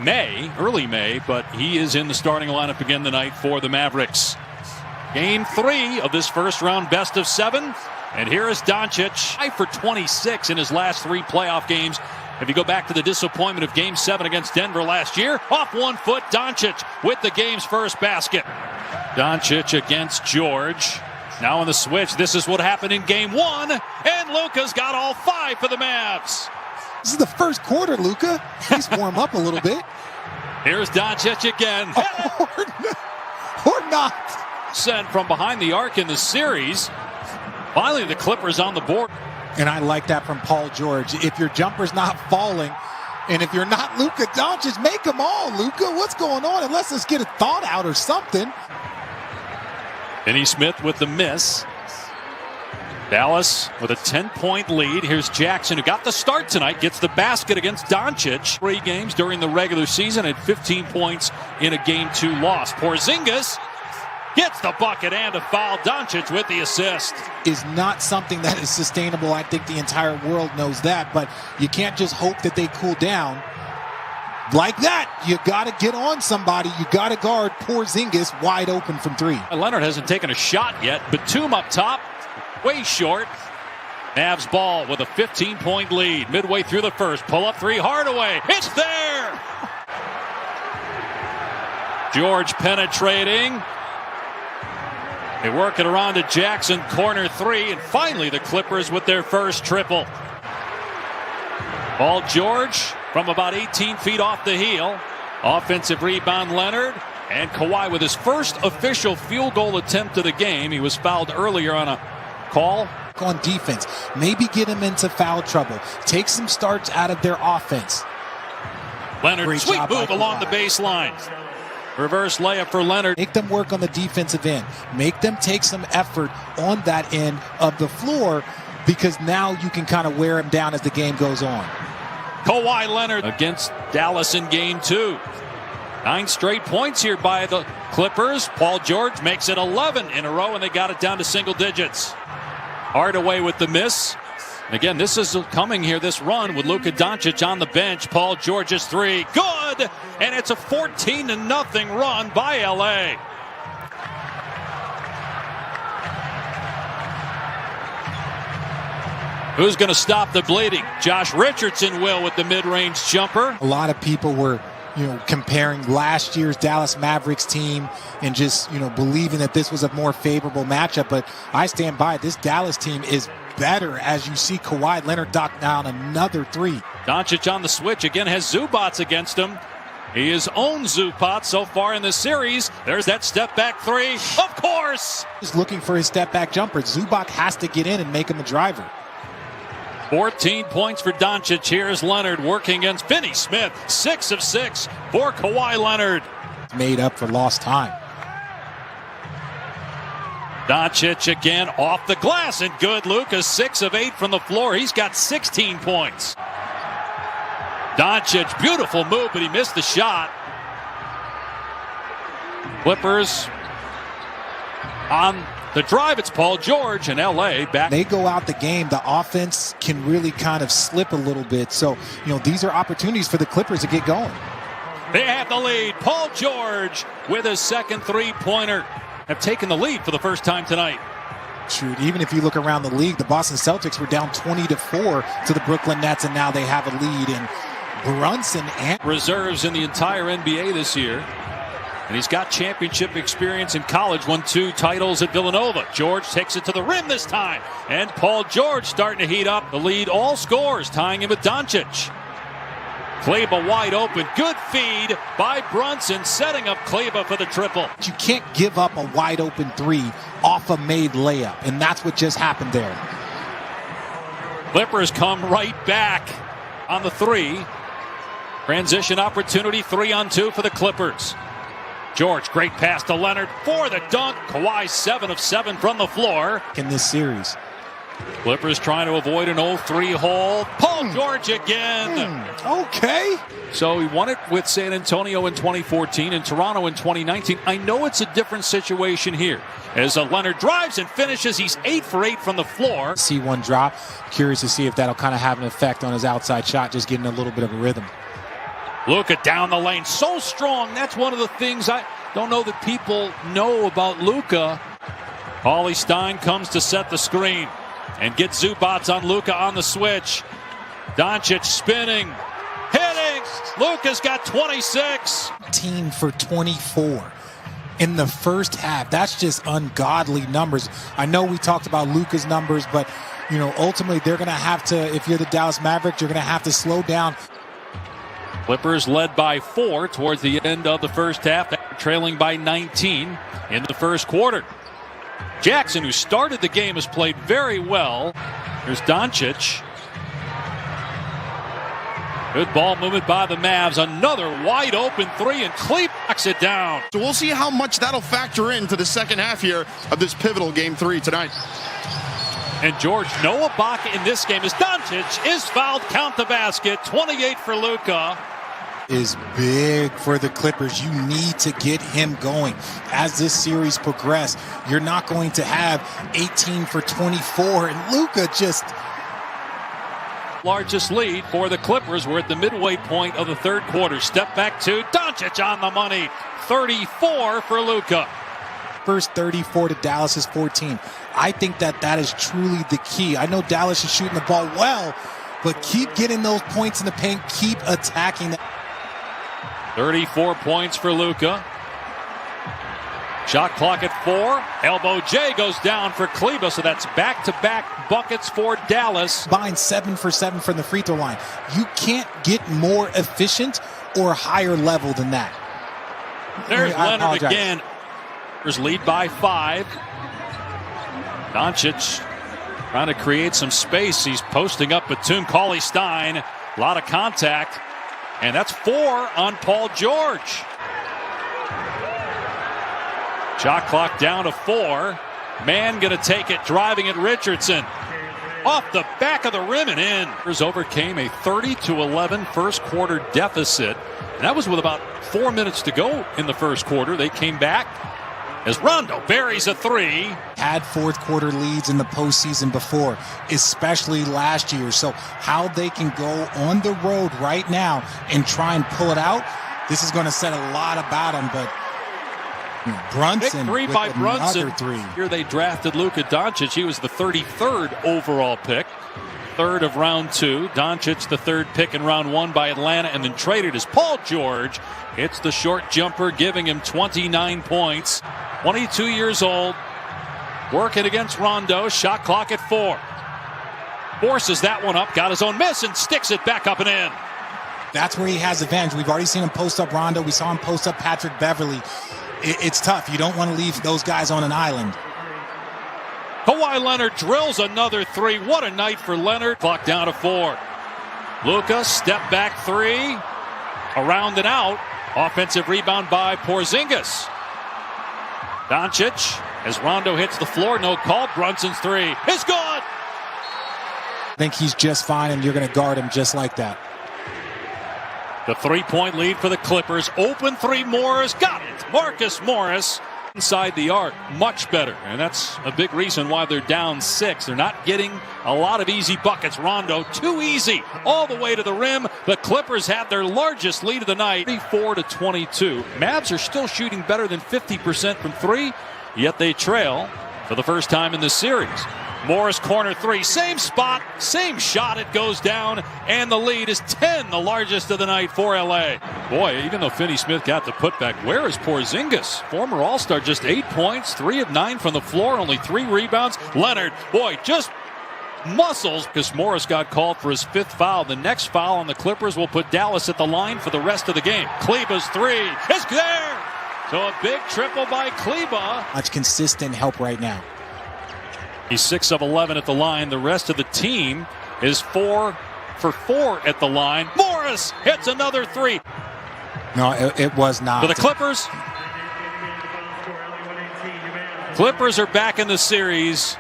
early May, but he is in the starting lineup again tonight for the Mavericks. Game 3 of this first round best of 7. And here is Doncic, 5 for 26 in his last 3 playoff games. If you go back to the disappointment of Game 7 against Denver last year, off 1 foot, Doncic with the game's first basket. Doncic against George. Now on the switch, this is what happened in Game 1, and Luka's got all 5 for the Mavs. This is the first quarter, Luka. He's warm up a little bit. Here's Doncic again. Or not. Sent from behind the arc in the series. Finally, the Clippers on the board. And I like that from Paul George. If your jumper's not falling, and if you're not Luka Doncic, make them all, Luka. What's going on? And let's just get a thought out or something. Finney Smith with the miss. Dallas with a 10-point lead. Here's Jackson, who got the start tonight, gets the basket against Doncic. 3 games during the regular season and 15 points in a Game 2 loss. Porzingis gets the bucket and a foul. Doncic with the assist. Is not something that is sustainable. I think the entire world knows that, but you can't just hope that they cool down like that. You got to get on somebody. You got to guard Porzingis wide open from 3. Leonard hasn't taken a shot yet. Batum up top, way short. Mavs ball with a 15-point lead midway through the first. Pull up 3, Hardaway. It's there. George penetrating. They work it around to Jackson, corner 3, and finally the Clippers with their first triple. Paul George from about 18 feet off the heel. Offensive rebound, Leonard. And Kawhi with his first official field goal attempt of the game. He was fouled earlier on a call. On defense, maybe get him into foul trouble. Take some starts out of their offense. Leonard, Great sweet job move along the baseline. Reverse layup for Leonard. Make them work on the defensive end. Make them take some effort on that end of the floor, because now you can kind of wear them down as the game goes on. Kawhi Leonard against Dallas in Game 2. 9 straight points here by the Clippers. Paul George makes it 11 in a row, and they got it down to single digits. Hardaway with the miss. Again, this is coming here, this run with Luka Doncic on the bench. Paul George's 3, good! And it's a 14-0 run by LA. Who's going to stop the bleeding? Josh Richardson will with the mid-range jumper. A lot of people were, comparing last year's Dallas Mavericks team and just, believing that this was a more favorable matchup. But I stand by it. This Dallas team is better as you see Kawhi Leonard knock down another 3. Doncic on the switch again, has Zubac against him. He has owned Zubac so far in the series. There's that step back 3. Of course! He's looking for his step back jumper. Zubac has to get in and make him a driver. 14 points for Doncic. Here's Leonard working against Finney Smith. 6 of 6 for Kawhi Leonard. Made up for lost time. Doncic again off the glass, and good. Luka 6 of 8 from the floor. He's got 16 points. Doncic, beautiful move, but he missed the shot. Clippers on the drive. It's Paul George and LA back. They go out the game. The offense can really kind of slip a little bit. So, these are opportunities for the Clippers to get going. They have the lead. Paul George with his second 3-pointer. Have taken the lead for the first time tonight. Shoot, even if you look around the league, the Boston Celtics were down 20-4 to the Brooklyn Nets, and now they have a lead. And Brunson and reserves in the entire NBA this year. And he's got championship experience in college, won 2 titles at Villanova. George takes it to the rim this time. And Paul George starting to heat up. The lead all scores, tying him with Doncic. Kleber wide open. Good feed by Brunson, setting up Kleber for the triple. You can't give up a wide open 3 off a made layup, and that's what just happened there. Clippers come right back on the 3. Transition opportunity, 3-on-2 for the Clippers. George, great pass to Leonard for the dunk. Kawhi 7 of 7 from the floor. In this series. Clippers trying to avoid an 0-3 hole. Paul George again. Okay. So he won it with San Antonio in 2014 and Toronto in 2019. I know it's a different situation here. As Leonard drives and finishes, he's 8 for 8 from the floor. See one drop. Curious to see if that'll kind of have an effect on his outside shot, just getting a little bit of a rhythm. Luka down the lane, so strong. That's one of the things I don't know that people know about Luka. Paulie Stein comes to set the screen and get Zubats on Luka on the switch. Doncic spinning, hitting. Luka's got 26. Team for 24 in the first half. That's just ungodly numbers. I know we talked about Luka's numbers, but you know, ultimately they're going to have to, if you're the Dallas Mavericks, you're going to have to slow down. Clippers led by 4 towards the end of the first half, trailing by 19 in the first quarter. Jackson, who started the game, has played very well. Here's Doncic. Good ball movement by the Mavs. Another wide open three, and Kleber knocks it down. So we'll see how much that'll factor into the second half here of this pivotal Game 3 tonight. And George, Noah Ibaka in this game as Doncic is fouled. Count the basket. 28 for Luka. Is big for the Clippers. You need to get him going. As this series progresses, you're not going to have 18 for 24. And Luka just... Largest lead for the Clippers. We're at the midway point of the third quarter. Step back to Doncic on the money. 34 for Luka. First 34 to Dallas's 14. I think that is truly the key. I know Dallas is shooting the ball well, but keep getting those points in the paint. Keep attacking. 34 points for Luka. Shot clock at 4. Elbow J goes down for Kleber, so that's back-to-back buckets for Dallas. Combined 7 for 7 from the free throw line. You can't get more efficient or higher level than that. There's Leonard again. Lead by 5. Doncic trying to create some space. He's posting up Batum. Paulie Stein. A lot of contact. And that's 4 on Paul George. Shot clock down to 4. Man going to take it, driving it, Richardson. Off the back of the rim and in. Overcame a 30-11 first quarter deficit. And that was with about 4 minutes to go in the first quarter. They came back as Rondo buries a 3. Had fourth quarter leads in the postseason before, especially last year. So how they can go on the road right now and try and pull it out, this is going to set a lot about them. But Brunson, big 3 by Brunson. 3. Here they drafted Luka Doncic. He was the 33rd overall pick. 3rd of round 2. Doncic, the 3rd pick in round 1 by Atlanta, and then traded as Paul George hits the short jumper, giving him 29 points. 22 years old, working against Rondo. Shot clock at 4. Forces that one up, got his own miss, and sticks it back up and in. That's where he has advantage. We've already seen him post up Rondo. We saw him post up Patrick Beverly. It's tough. You don't want to leave those guys on an island. Kawhi Leonard drills another 3. What a night for Leonard. Clock down to 4. Luka, step back 3. Around and out. Offensive rebound by Porzingis. Doncic, as Rondo hits the floor, no call. Brunson's 3 is good. I think he's just fine, and you're going to guard him just like that. The 3-point lead for the Clippers. Open 3, Morris got it. Marcus Morris inside the arc, much better. And that's a big reason why they're down 6. They're not getting a lot of easy buckets. Rondo, too easy, all the way to the rim. The Clippers have their largest lead of the night, 34-22. Mavs are still shooting better than 50% from 3, yet they trail for the first time in this series. Morris corner 3, same spot, same shot, it goes down, and the lead is 10, the largest of the night for LA. Boy, even though Finney-Smith got the putback, where is Porzingis? Former All-Star, just 8 points, 3 of 9 from the floor, only 3 rebounds. Leonard, boy, just muscles, because Morris got called for his 5th foul. The next foul on the Clippers will put Dallas at the line for the rest of the game. Kleber's 3 is there! So a big triple by Kleber. Much consistent help right now. He's 6 of 11 at the line. The rest of the team is 4 for 4 at the line. Morris hits another 3. No, it was not. For the Clippers. Clippers are back in the series.